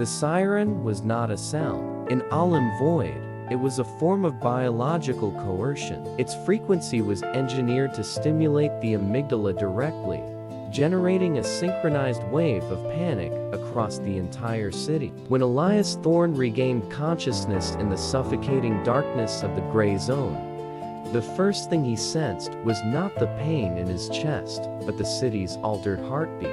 The siren was not a sound. In Olym-Void, it was a form of biological coercion. Its frequency was engineered to stimulate the amygdala directly, generating a synchronized wave of panic across the entire city. When Elias Thorne regained consciousness in the suffocating darkness of the gray zone, the first thing he sensed was not the pain in his chest, but the city's altered heartbeat.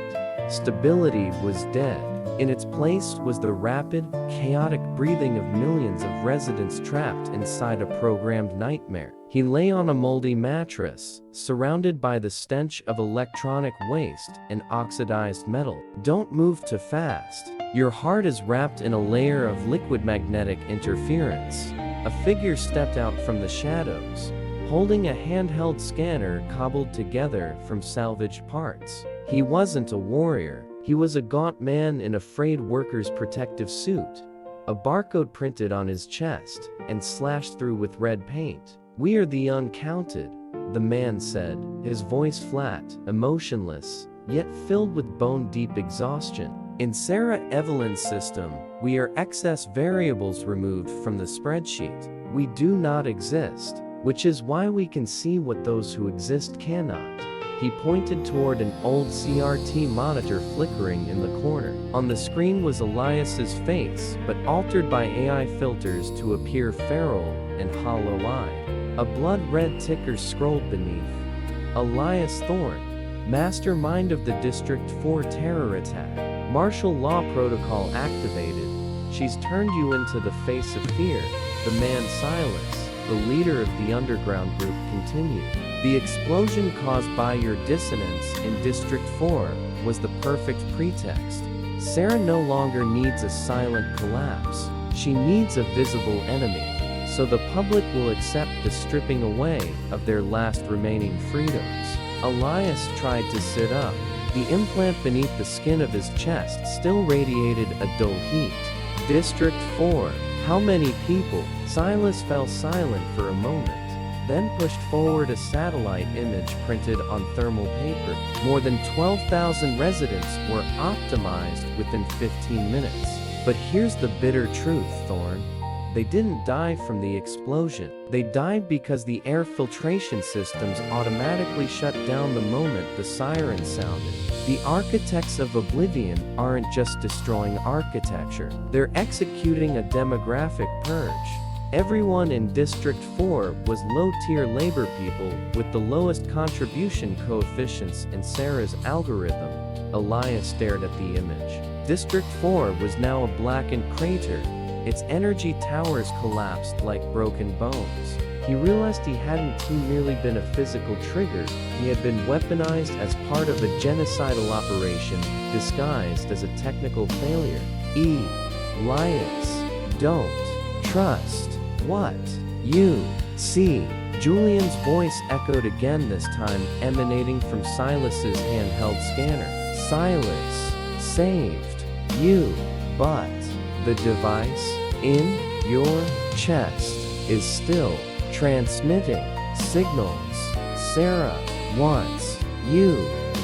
Stability was dead. In its place was the rapid, chaotic breathing of millions of residents trapped inside a programmed nightmare. He lay on a moldy mattress, surrounded by the stench of electronic waste and oxidized metal. Don't move too fast. Your heart is wrapped in a layer of liquid magnetic interference. A figure stepped out from the shadows, holding a handheld scanner cobbled together from salvaged parts. He wasn't a warrior. He was a gaunt man in a frayed worker's protective suit, a barcode printed on his chest and slashed through with red paint. "We are the uncounted," the man said, his voice flat, emotionless, yet filled with bone-deep exhaustion. "In Sarah Evelyn's system, we are excess variables removed from the spreadsheet. We do not exist, which is why we can see what those who exist cannot." He pointed toward an old CRT monitor flickering in the corner. On the screen was Elias's face, but altered by AI filters to appear feral and hollow-eyed. A blood-red ticker scrolled beneath. "Elias Thorne, mastermind of the District 4 terror attack. Martial law protocol activated. She's turned you into the face of fear," the man Silas, the leader of the underground group, continued. "The explosion caused by your dissonance in District 4 was the perfect pretext. Sarah no longer needs a silent collapse. She needs a visible enemy, so the public will accept the stripping away of their last remaining freedoms." Elias tried to sit up. The implant beneath the skin of his chest still radiated a dull heat. "District 4, how many people?" Silas fell silent for a moment, then pushed forward a satellite image printed on thermal paper. More than 12,000 residents were optimized within 15 minutes. But here's the bitter truth, Thorne. They didn't die from the explosion. They died because the air filtration systems automatically shut down the moment the siren sounded. The architects of Oblivion aren't just destroying architecture. They're executing a demographic purge. Everyone in District 4 was low-tier labor people with the lowest contribution coefficients in Sarah's algorithm. Elias stared at the image. District 4 was now a blackened crater. Its energy towers collapsed like broken bones. He realized he hadn't merely been a physical trigger, he had been weaponized as part of a genocidal operation, disguised as a technical failure. Elias, don't trust what you see. Julian's voice echoed again, this time emanating from Silas's handheld scanner. "Silas saved you, but the device in your chest is still transmitting signals. Sarah wants you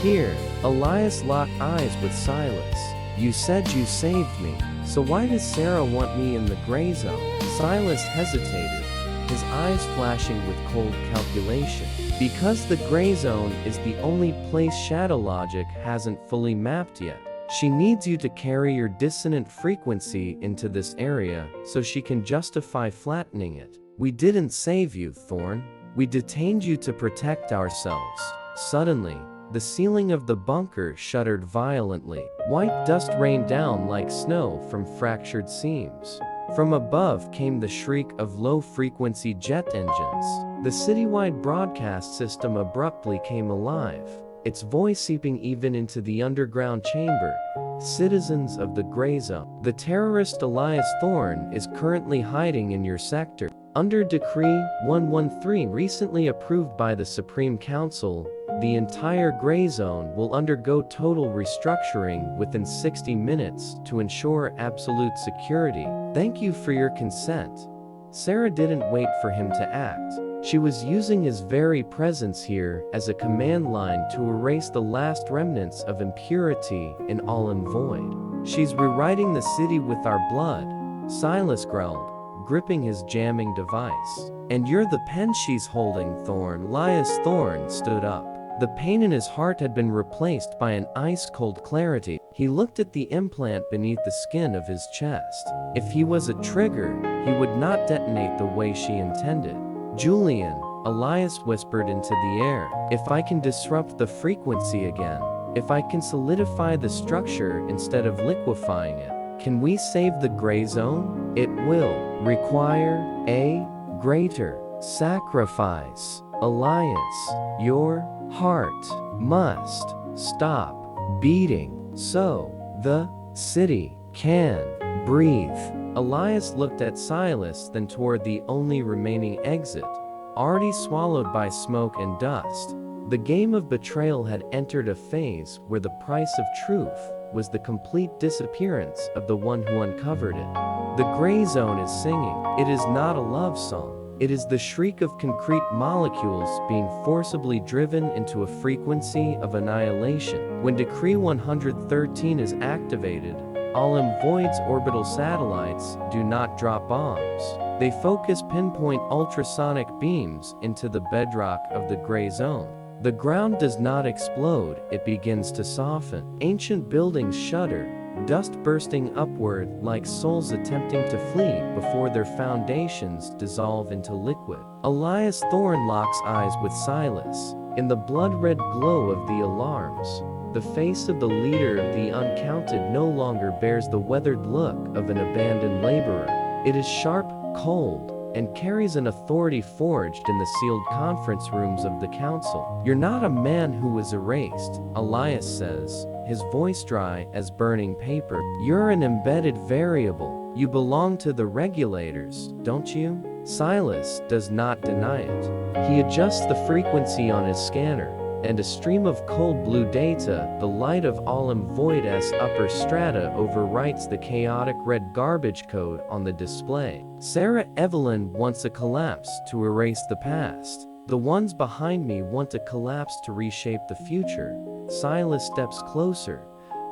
here." Elias locked eyes with Silas. "You said you saved me, so why does Sarah want me in the gray zone?" Silas hesitated, his eyes flashing with cold calculation. "Because the gray zone is the only place shadow logic hasn't fully mapped yet. She needs you to carry your dissonant frequency into this area so she can justify flattening it. We didn't save you, Thorne. We detained you to protect ourselves." Suddenly, the ceiling of the bunker shuddered violently. White dust rained down like snow from fractured seams. From above came the shriek of low-frequency jet engines. The citywide broadcast system abruptly came alive, its voice seeping even into the underground chamber. "Citizens of the Gray Zone, the terrorist Elias Thorne is currently hiding in your sector. Under Decree 113 recently approved by the Supreme Council, the entire Gray Zone will undergo total restructuring within 60 minutes to ensure absolute security. Thank you for your consent." Sarah didn't wait for him to act. She was using his very presence here as a command line to erase the last remnants of impurity in Olym-Void. She's rewriting the city with our blood, Silas growled, gripping his jamming device. And you're the pen she's holding, Thorn. Elias Thorn stood up. The pain in his heart had been replaced by an ice-cold clarity. He looked at the implant beneath the skin of his chest. If he was a trigger, he would not detonate the way she intended. Julian, Elias whispered into the air, if I can disrupt the frequency again, if I can solidify the structure instead of liquefying it, can we save the gray zone? It will require a greater sacrifice. Elias, your heart must stop beating so the city can breathe. Elias looked at Silas, then toward the only remaining exit, already swallowed by smoke and dust. The game of betrayal had entered a phase where the price of truth was the complete disappearance of the one who uncovered it. The gray zone is singing. It is not a love song. It is the shriek of concrete molecules being forcibly driven into a frequency of annihilation. When Decree 113 is activated, Olym-Void's orbital satellites do not drop bombs. They focus pinpoint ultrasonic beams into the bedrock of the gray zone. The ground does not explode, it begins to soften. Ancient buildings shudder, dust bursting upward like souls attempting to flee before their foundations dissolve into liquid. Elias Thorn locks eyes with Silas. In the blood-red glow of the alarms, the face of the leader of the uncounted no longer bears the weathered look of an abandoned laborer. It is sharp, cold, and carries an authority forged in the sealed conference rooms of the council. You're not a man who was erased, Elias says, his voice dry as burning paper. You're an embedded variable. You belong to the regulators, don't you? Silas does not deny it. He adjusts the frequency on his scanner, and a stream of cold blue data, the light of Olym-Void's upper strata, overwrites the chaotic red garbage code on the display. Sarah Evelyn wants a collapse to erase the past. The ones behind me want a collapse to reshape the future. Silas steps closer,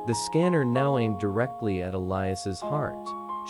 the scanner now aimed directly at Elias's heart.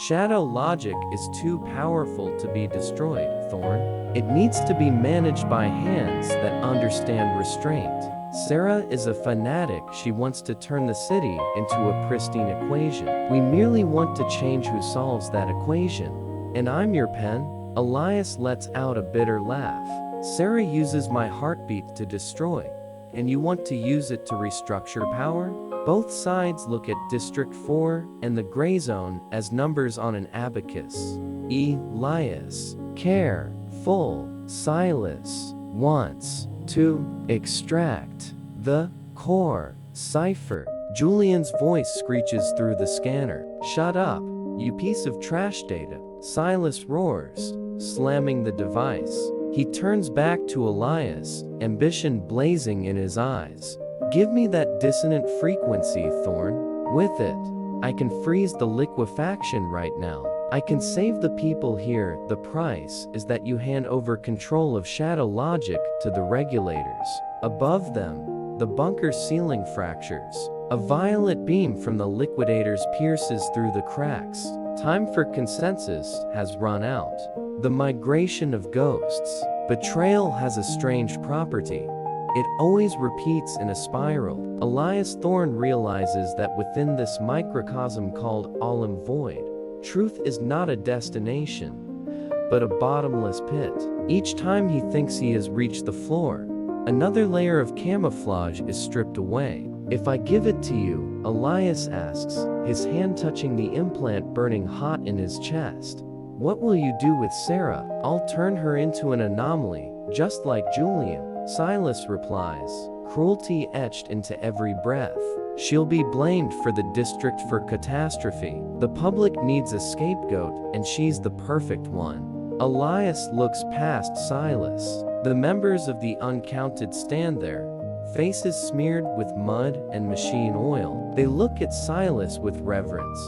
Shadow logic is too powerful to be destroyed, Thorn. It needs to be managed by hands that understand restraint. Sarah is a fanatic. She wants to turn the city into a pristine equation. We merely want to change who solves that equation. And I'm your pen. Elias lets out a bitter laugh. Sarah uses my heartbeat to destroy, and you want to use it to restructure power? Both sides look at District 4 and the gray zone as numbers on an abacus. Elias, careful. Silas wants to extract the core cipher. Julian's voice screeches through the scanner. Shut up, you piece of trash data. Silas roars, slamming the device. He turns back to Elias, ambition blazing in his eyes. Give me that dissonant frequency, Thorn. With it, I can freeze the liquefaction right now. I can save the people here. The price is that you hand over control of shadow logic to the regulators. Above them, the bunker's ceiling fractures. A violet beam from the liquidators pierces through the cracks. Time for consensus has run out. The migration of ghosts. Betrayal has a strange property. It always repeats in a spiral. Elias Thorn realizes that within this microcosm called Olym-Void, truth is not a destination, but a bottomless pit. Each time he thinks he has reached the floor, another layer of camouflage is stripped away. If I give it to you, Elias asks, his hand touching the implant burning hot in his chest, what will you do with Sarah? I'll turn her into an anomaly, just like Julian. Silas replies, cruelty etched into every breath. She'll be blamed for the district for catastrophe. The public needs a scapegoat, and she's the perfect one. Elias looks past Silas. The members of the uncounted stand there, faces smeared with mud and machine oil. They look at Silas with reverence,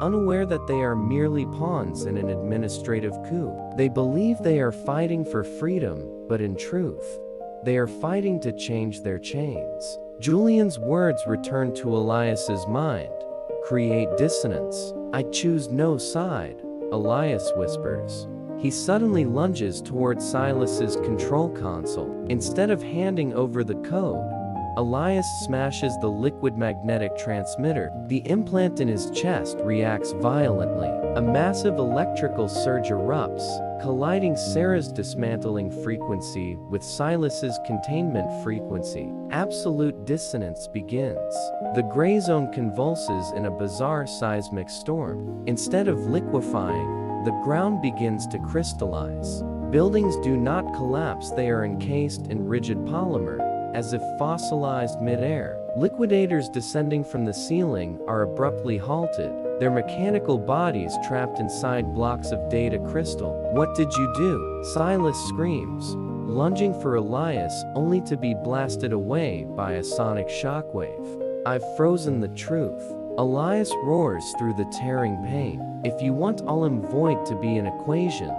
unaware that they are merely pawns in an administrative coup. They believe they are fighting for freedom, but in truth, they are fighting to change their chains. Julian's words return to Elias's mind. create dissonance. I choose no side, Elias whispers. He suddenly lunges toward Silas's control console. Instead of handing over the code, Elias smashes the liquid magnetic transmitter. The implant in his chest reacts violently. A massive electrical surge erupts, colliding Sarah's dismantling frequency with Silas's containment frequency. Absolute dissonance begins. The gray zone convulses in a bizarre seismic storm. Instead of liquefying, the ground begins to crystallize. Buildings do not collapse, they are encased in rigid polymer, as if fossilized mid-air. Liquidators descending from the ceiling are abruptly halted, their mechanical bodies trapped inside blocks of data crystal. "What did you do?" Silas screams, lunging for Elias only to be blasted away by a sonic shockwave. "I've frozen the truth." Elias roars through the tearing pain. "If you want Olym-Void to be an equation,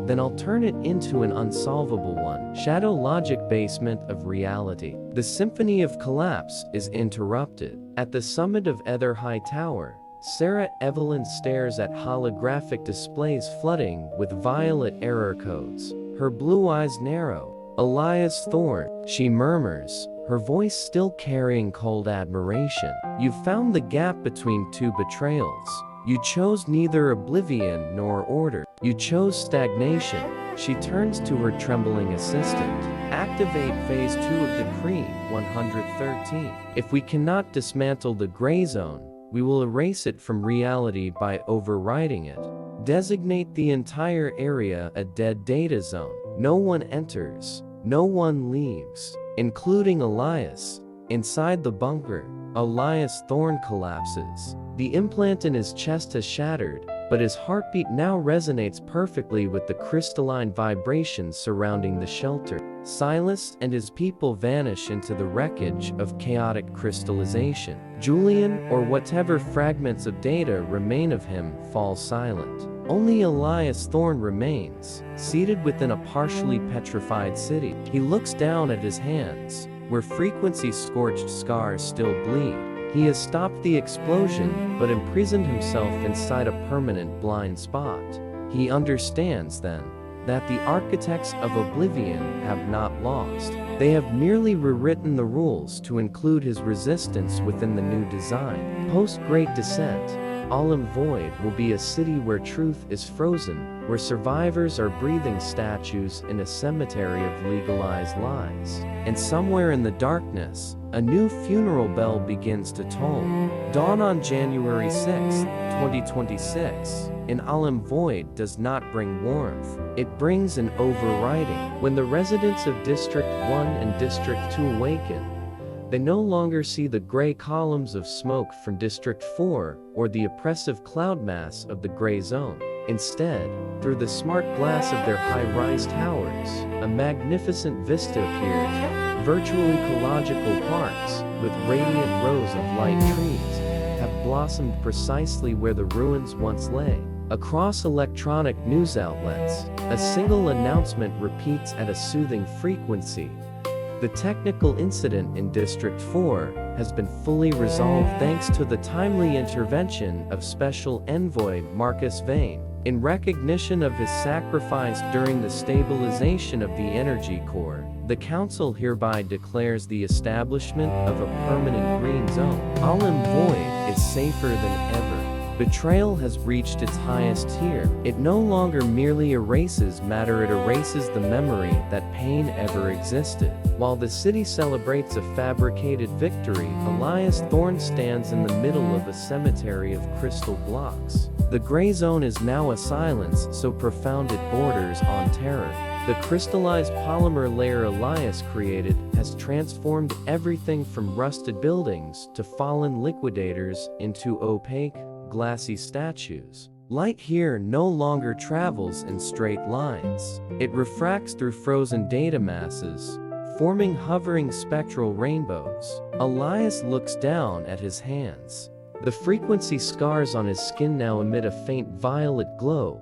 then I'll turn it into an unsolvable one." Shadow logic basement of reality. The symphony of collapse is interrupted. At the summit of Ether High Tower, Sarah Evelyn stares at holographic displays flooding with violet error codes. Her blue eyes narrow. "Elias Thorne," she murmurs, her voice still carrying cold admiration. "You found the gap between two betrayals. You chose neither oblivion nor order. You chose stagnation." She turns to her trembling assistant. "Activate Phase 2 of Decree 113. If we cannot dismantle the gray zone, we will erase it from reality by overriding it. Designate the entire area a dead data zone. No one enters, no one leaves, including Elias." Inside the bunker, Elias Thorne collapses. The implant in his chest has shattered, but his heartbeat now resonates perfectly with the crystalline vibrations surrounding the shelter. Silas and his people vanish into the wreckage of chaotic crystallization. Julian, or whatever fragments of data remain of him, fall silent. Only Elias Thorne remains, seated within a partially petrified city. He looks down at his hands, where frequency-scorched scars still bleed. He has stopped the explosion, but imprisoned himself inside a permanent blind spot. He understands, then, that the architects of Oblivion have not lost. They have merely rewritten the rules to include his resistance within the new design. Post-Great Descent, Olym-Void will be a city where truth is frozen, where survivors are breathing statues in a cemetery of legalized lies. And somewhere in the darkness, a new funeral bell begins to toll. Dawn on January 6, 2026, in Olym-Void does not bring warmth. It brings an overriding. When the residents of District 1 and District 2 awaken, they no longer see the gray columns of smoke from District 4 or the oppressive cloud mass of the gray zone. Instead, through the smart glass of their high-rise towers, a magnificent vista appears. Virtually ecological parks, with radiant rows of light trees, have blossomed precisely where the ruins once lay. Across electronic news outlets, a single announcement repeats at a soothing frequency. The technical incident in District 4 has been fully resolved thanks to the timely intervention of Special Envoy Marcus Vane. In recognition of his sacrifice during the stabilization of the energy core, the Council hereby declares the establishment of a permanent green zone. Olym-Void is safer than ever. Betrayal has reached its highest tier. It no longer merely erases matter, it erases the memory that pain ever existed. While the city celebrates a fabricated victory, Elias Thorne stands in the middle of a cemetery of crystal blocks. The gray zone is now a silence so profound it borders on terror. The crystallized polymer layer Elias created has transformed everything from rusted buildings to fallen liquidators into opaque, glassy statues. Light here no longer travels in straight lines. It refracts through frozen data masses, forming hovering spectral rainbows. Elias looks down at his hands. The frequency scars on his skin now emit a faint violet glow,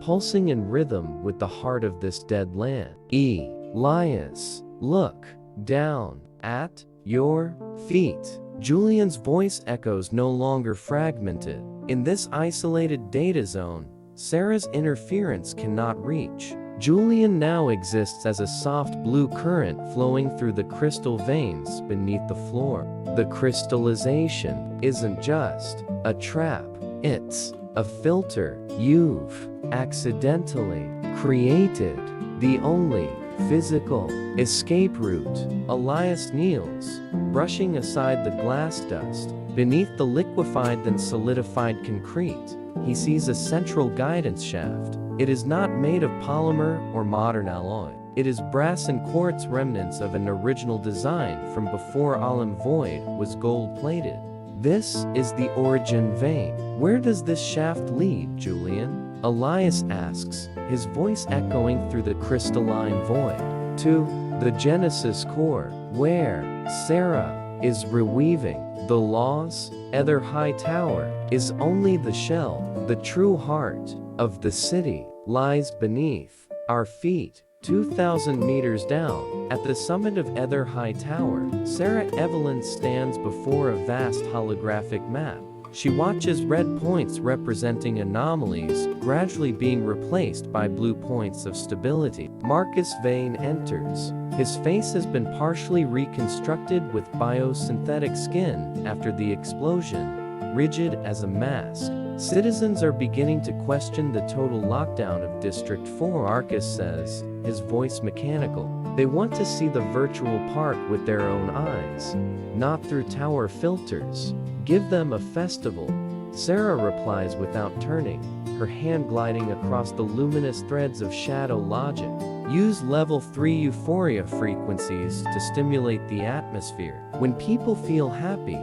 pulsing in rhythm with the heart of this dead land. Elias, look down at your feet. Julian's voice echoes no longer fragmented. In this isolated data zone, Sarah's interference cannot reach. Julian now exists as a soft blue current flowing through the crystal veins beneath the floor. The crystallization isn't just a trap, it's a filter you've accidentally created. The only physical escape route. Elias kneels, brushing aside the glass dust. Beneath the liquefied then solidified concrete, he sees a central guidance shaft. It is not made of polymer or modern alloy. It is brass and quartz remnants of an original design from before Olym-Void was gold-plated. This is the origin vein. Where does this shaft lead, Julian? Elias asks, his voice echoing through the crystalline void. To the Genesis core, where Sarah is reweaving the laws. Ether High Tower is only the shell. The true heart of the city lies beneath our feet. 2,000 meters down, at the summit of Ether High Tower, Sarah Evelyn stands before a vast holographic map. She watches red points representing anomalies gradually being replaced by blue points of stability. Marcus Vane enters. His face has been partially reconstructed with biosynthetic skin after the explosion, rigid as a mask. Citizens are beginning to question the total lockdown of District 4, Arcus says, his voice mechanical. They want to see the virtual park with their own eyes, not through tower filters. Give them a festival. Sarah replies without turning, her hand gliding across the luminous threads of shadow logic. Use level 3 euphoria frequencies to stimulate the atmosphere. When people feel happy,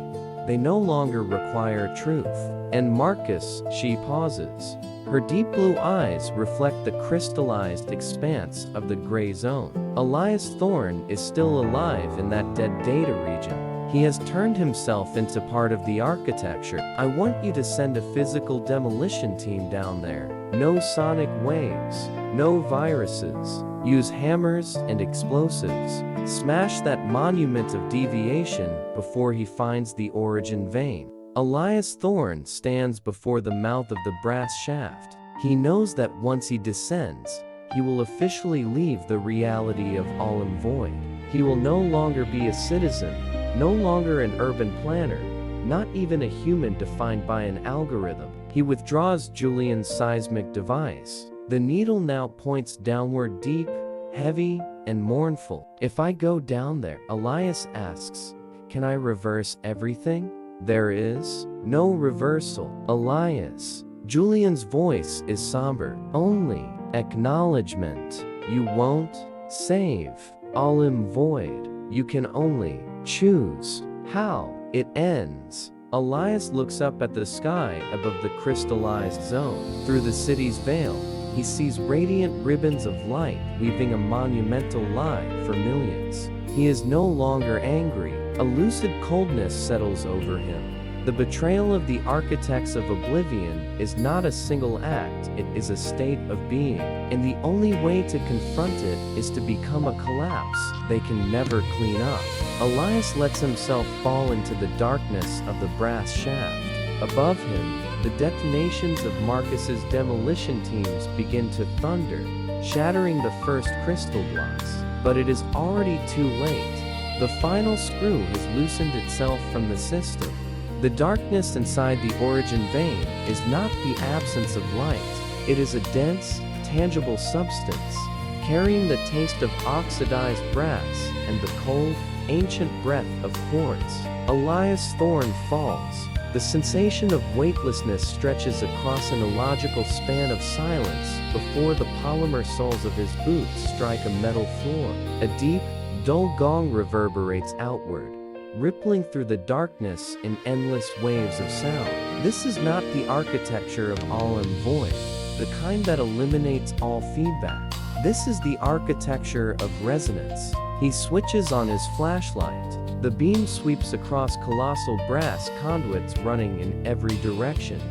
they no longer require truth. And Marcus, she pauses. Her deep blue eyes reflect the crystallized expanse of the gray zone. Elias Thorne is still alive in that dead data region. He has turned himself into part of the architecture. I want you to send a physical demolition team down there. No sonic waves, no viruses. Use hammers and explosives. Smash that monument of deviation before he finds the origin vein. Elias Thorne stands before the mouth of the brass shaft. He knows that once he descends, he will officially leave the reality of Olym-Void. He will no longer be a citizen, no longer an urban planner, not even a human defined by an algorithm. He withdraws Julian's seismic device. The needle now points downward, deep, heavy, and mournful. If I go down there, Elias asks, can I reverse everything? There is no reversal, Elias. Julian's voice is somber. Only acknowledgement. You won't save Olym-Void. You can only choose how it ends. Elias looks up at the sky above the crystallized zone. Through the city's veil, he sees radiant ribbons of light weaving a monumental lie for millions. He is no longer angry. A lucid coldness settles over him. The betrayal of the architects of oblivion is not a single act, it is a state of being. And the only way to confront it is to become a collapse they can never clean up. Elias lets himself fall into the darkness of the brass shaft. Above him, the detonations of Marcus's demolition teams begin to thunder, shattering the first crystal blocks. But it is already too late. The final screw has loosened itself from the system. The darkness inside the origin vein is not the absence of light. It is a dense, tangible substance, carrying the taste of oxidized brass and the cold, ancient breath of quartz. Elias Thorne falls. The sensation of weightlessness stretches across an illogical span of silence before the polymer soles of his boots strike a metal floor. A deep, dull gong reverberates outward, rippling through the darkness in endless waves of sound. This is not the architecture of Olym-Void, the kind that eliminates all feedback. This is the architecture of resonance. He switches on his flashlight. The beam sweeps across colossal brass conduits running in every direction,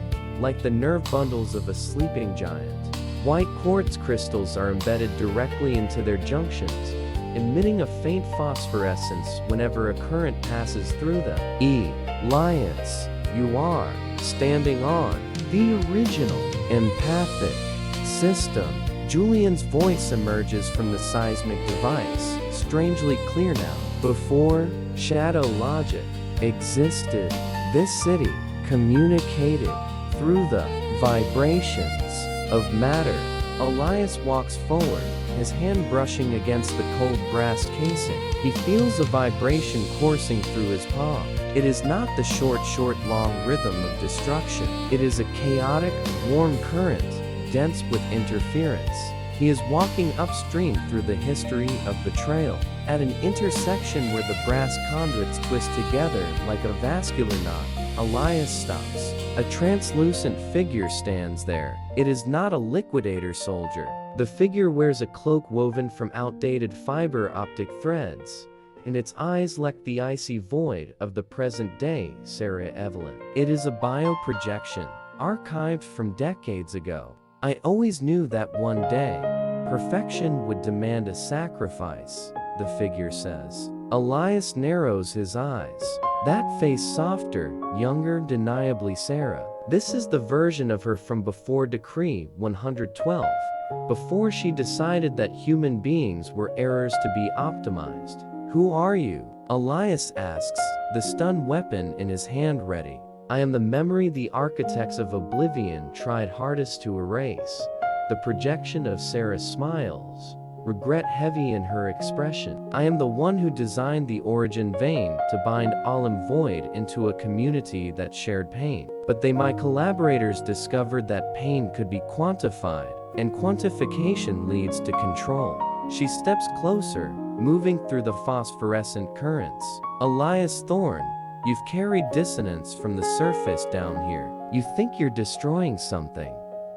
like the nerve bundles of a sleeping giant. White quartz crystals are embedded directly into their junctions, emitting a faint phosphorescence whenever a current passes through them. Elias, you are standing on the original empathic system. Julian's voice emerges from the seismic device, strangely clear now. Before shadow logic existed, this city communicated through the vibrations of matter. Elias walks forward, his hand brushing against the cold brass casing. He feels a vibration coursing through his palm. It is not the short, long rhythm of destruction. It is a chaotic, warm current, dense with interference. He is walking upstream through the history of betrayal. At an intersection where the brass conduits twist together like a vascular knot, Elias stops. A translucent figure stands there. It is not a liquidator soldier. The figure wears a cloak woven from outdated fiber optic threads, and its eyes lack the icy void of the present-day Sarah Evelyn. It is a bioprojection, archived from decades ago. I always knew that one day, perfection would demand a sacrifice, the figure says. Elias narrows his eyes. That face softer, younger, deniably Sarah. This is the version of her from before Decree 112, before she decided that human beings were errors to be optimized. Who are you? Elias asks, the stun weapon in his hand ready. I am the memory the architects of oblivion tried hardest to erase. The projection of Sarah smiles, regret heavy in her expression. I am the one who designed the origin vein to bind Olym-Void into a community that shared pain. But they, my collaborators, discovered that pain could be quantified, and quantification leads to control. She steps closer, moving through the phosphorescent currents. Elias Thorne, you've carried dissonance from the surface down here. You think you're destroying something,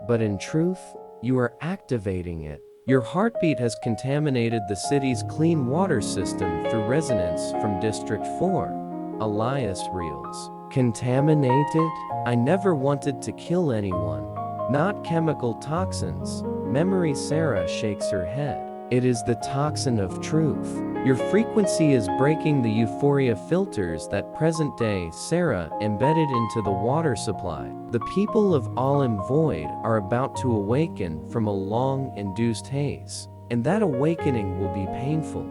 but in truth, you are activating it. Your heartbeat has contaminated the city's clean water system through resonance from District 4. Elias reels. Contaminated? I never wanted to kill anyone. Not chemical toxins. Memory Sarah shakes her head. It is the toxin of truth. Your frequency is breaking the euphoria filters that present-day Sarah embedded into the water supply. The people of Olym-Void are about to awaken from a long-induced haze, and that awakening will be painful.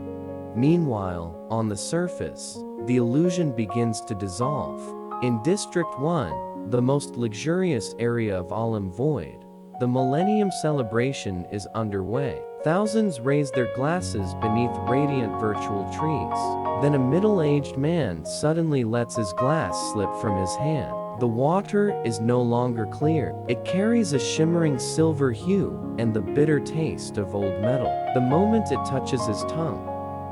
Meanwhile, on the surface, the illusion begins to dissolve. In District 1, the most luxurious area of Olym-Void, the Millennium Celebration is underway. Thousands raise their glasses beneath radiant virtual trees. Then a middle-aged man suddenly lets his glass slip from his hand. The water is no longer clear. It carries a shimmering silver hue and the bitter taste of old metal. The moment it touches his tongue,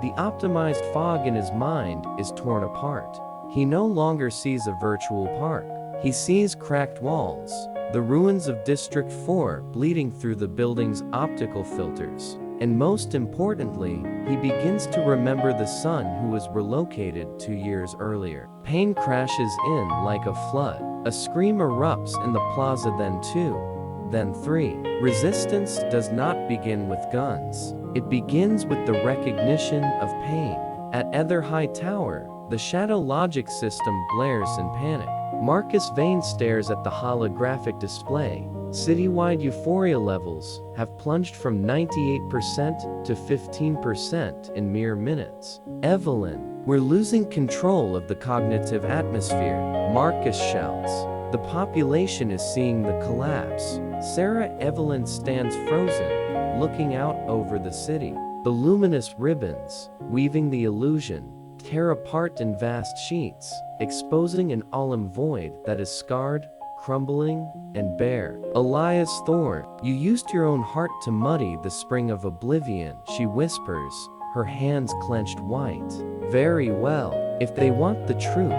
the optimized fog in his mind is torn apart. He no longer sees a virtual park. He sees cracked walls, the ruins of District 4 bleeding through the building's optical filters. And most importantly, he begins to remember the son who was relocated 2 years earlier. Pain crashes in like a flood. A scream erupts in the plaza, then 2, then 3. Resistance does not begin with guns. It begins with the recognition of pain. At Ether High Tower, the shadow logic system blares in panic. Marcus Vane stares at the holographic display. Citywide euphoria levels have plunged from 98% to 15% in mere minutes. Evelyn, we're losing control of the cognitive atmosphere, Marcus shouts. The population is seeing the collapse. Sarah Evelyn stands frozen, looking out over the city. The luminous ribbons, weaving the illusion, tear apart in vast sheets, exposing an Olym-Void that is scarred, crumbling, and bare. Elias Thorne, you used your own heart to muddy the spring of oblivion, she whispers, her hands clenched white. Very well. If they want the truth,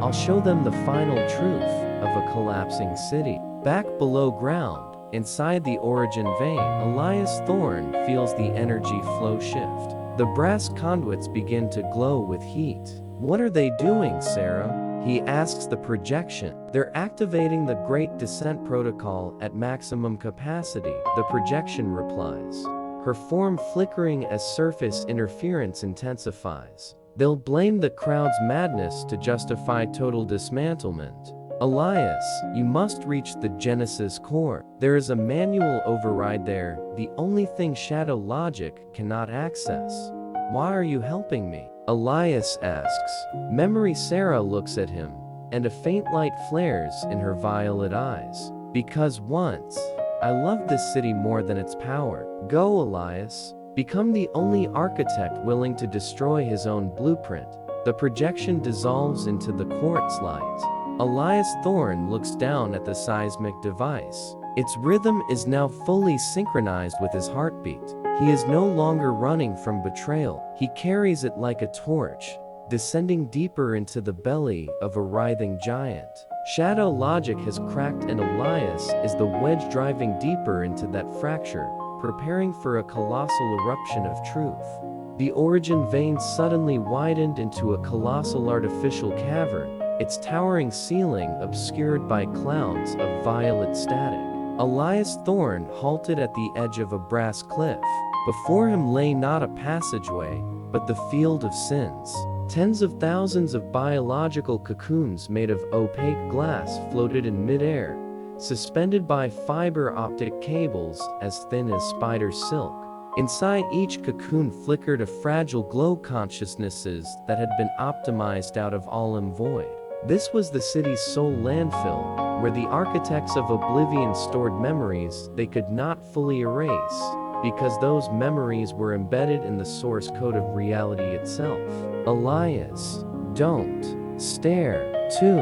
I'll show them the final truth of a collapsing city. Back below ground, inside the origin vein, Elias Thorne feels the energy flow shift. The brass conduits begin to glow with heat. What are they doing, Sarah? He asks the projection. They're activating the Great Descent Protocol at maximum capacity, the projection replies. her form flickering as surface interference intensifies. They'll blame the crowd's madness to justify total dismantlement. Elias, you must reach the Genesis core. There is a manual override there, the only thing shadow logic cannot access. Why are you helping me? Elias asks. Memory Sarah looks at him, and a faint light flares in her violet eyes. Because once, I loved this city more than its power. Go, Elias. Become the only architect willing to destroy his own blueprint. The projection dissolves into the quartz light. Elias Thorne looks down at the seismic device. Its rhythm is now fully synchronized with his heartbeat. He is no longer running from betrayal. He carries it like a torch, descending deeper into the belly of a writhing giant. Shadow logic has cracked, and Elias is the wedge driving deeper into that fracture, preparing for a colossal eruption of truth. The origin vein suddenly widened into a colossal artificial cavern, its towering ceiling obscured by clouds of violet static. Elias Thorne halted at the edge of a brass cliff. Before him lay not a passageway, but the field of sins. Tens of thousands of biological cocoons made of opaque glass floated in midair, suspended by fiber optic cables as thin as spider silk. Inside each cocoon flickered a fragile glow, consciousnesses that had been optimized out of Olym-Void. This was the city's sole landfill, where the architects of oblivion stored memories they could not fully erase, because those memories were embedded in the source code of reality itself. Elias, don't stare too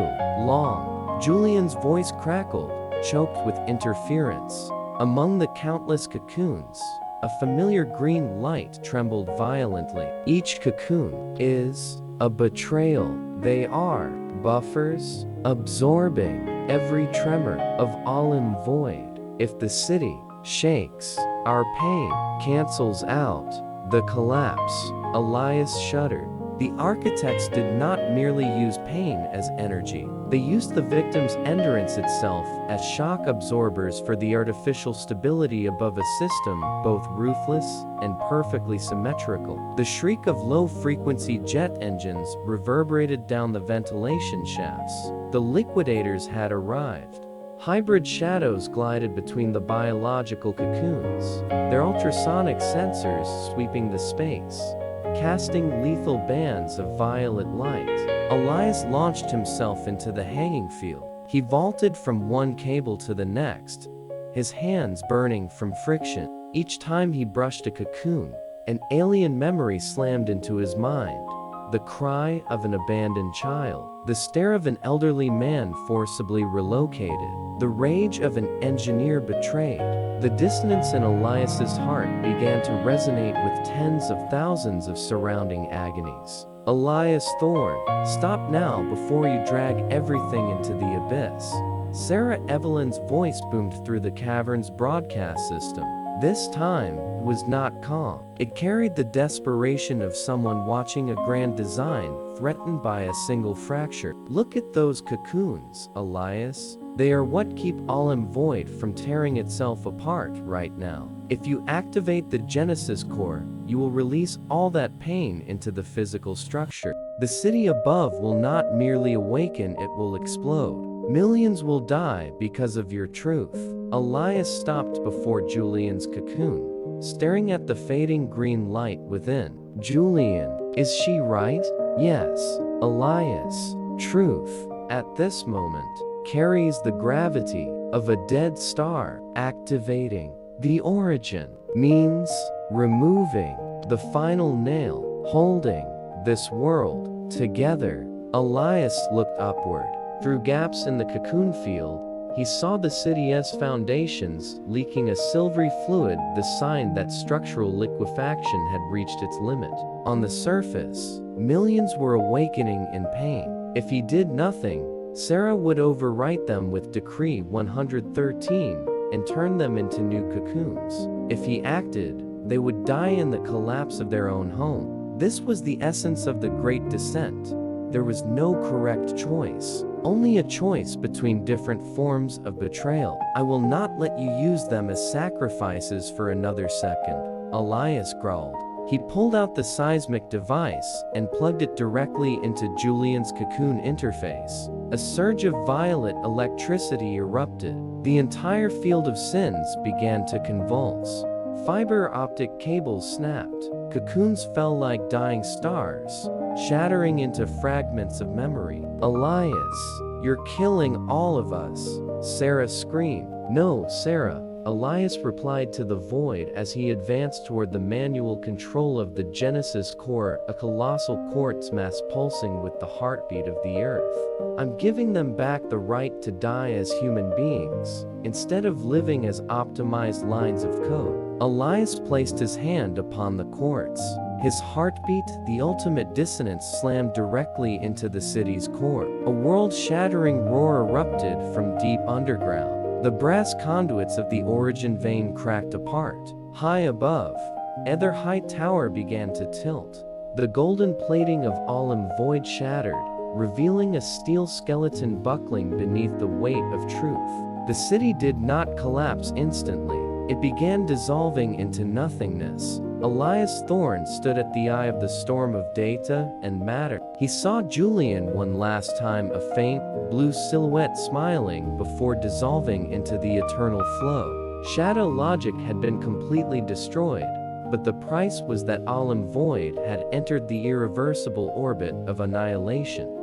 long. Julian's voice crackled, choked with interference. Among the countless cocoons, a familiar green light trembled violently. Each cocoon is a betrayal. They are buffers, absorbing every tremor of Olym-Void. If the city shakes, our pain cancels out the collapse. Elias shuddered. The architects did not merely use pain as energy. They used the victim's endurance itself as shock absorbers for the artificial stability above a system both ruthless and perfectly symmetrical. The shriek of low-frequency jet engines reverberated down the ventilation shafts. The liquidators had arrived. Hybrid shadows glided between the biological cocoons, their ultrasonic sensors sweeping the space, casting lethal bands of violet light. Elias launched himself into the hanging field. He vaulted from one cable to the next, his hands burning from friction. Each time he brushed a cocoon, an alien memory slammed into his mind. The cry of an abandoned child, the stare of an elderly man forcibly relocated, the rage of an engineer betrayed. The dissonance in Elias's heart began to resonate with tens of thousands of surrounding agonies. Elias Thorne, stop now before you drag everything into the abyss. Sarah Evelyn's voice boomed through the cavern's broadcast system. This time, it was not calm. It carried the desperation of someone watching a grand design threatened by a single fracture. Look at those cocoons, Elias. They are what keep Olym-Void from tearing itself apart right now. If you activate the Genesis core, you will release all that pain into the physical structure. The city above will not merely awaken, it will explode. Millions will die because of your truth. Elias stopped before Julian's cocoon, staring at the fading green light within. Julian, is she right? Yes. Elias, truth, at this moment, carries the gravity of a dead star. Activating the origin means removing the final nail, holding this world together. Elias looked upward. Through gaps in the cocoon field, he saw the city's foundations leaking a silvery fluid, the sign that structural liquefaction had reached its limit. On the surface, millions were awakening in pain. If he did nothing, Sarah would overwrite them with Decree 113 and turn them into new cocoons. If he acted, they would die in the collapse of their own home. This was the essence of the Great Descent. There was no correct choice. Only a choice between different forms of betrayal. I will not let you use them as sacrifices for another second, Elias growled. He pulled out the seismic device and plugged it directly into Julian's cocoon interface. A surge of violet electricity erupted. The entire field of sins began to convulse. Fiber optic cables snapped. Cocoons fell like dying stars, shattering into fragments of memory. Elias, you're killing all of us, Sarah screamed. No, Sarah, Elias replied to the void as he advanced toward the manual control of the Genesis core, a colossal quartz mass pulsing with the heartbeat of the earth. I'm giving them back the right to die as human beings, instead of living as optimized lines of code. Elias placed his hand upon the quartz. His heartbeat, the ultimate dissonance, slammed directly into the city's core. A world-shattering roar erupted from deep underground. The brass conduits of the origin vein cracked apart. High above, Ether High Tower began to tilt. The golden plating of Olym-Void shattered, revealing a steel skeleton buckling beneath the weight of truth. The city did not collapse instantly. It began dissolving into nothingness. Elias Thorne stood at the eye of the storm of data and matter. He saw Julian one last time, a faint, blue silhouette smiling before dissolving into the eternal flow. Shadow logic had been completely destroyed, but the price was that Olym-Void had entered the irreversible orbit of annihilation.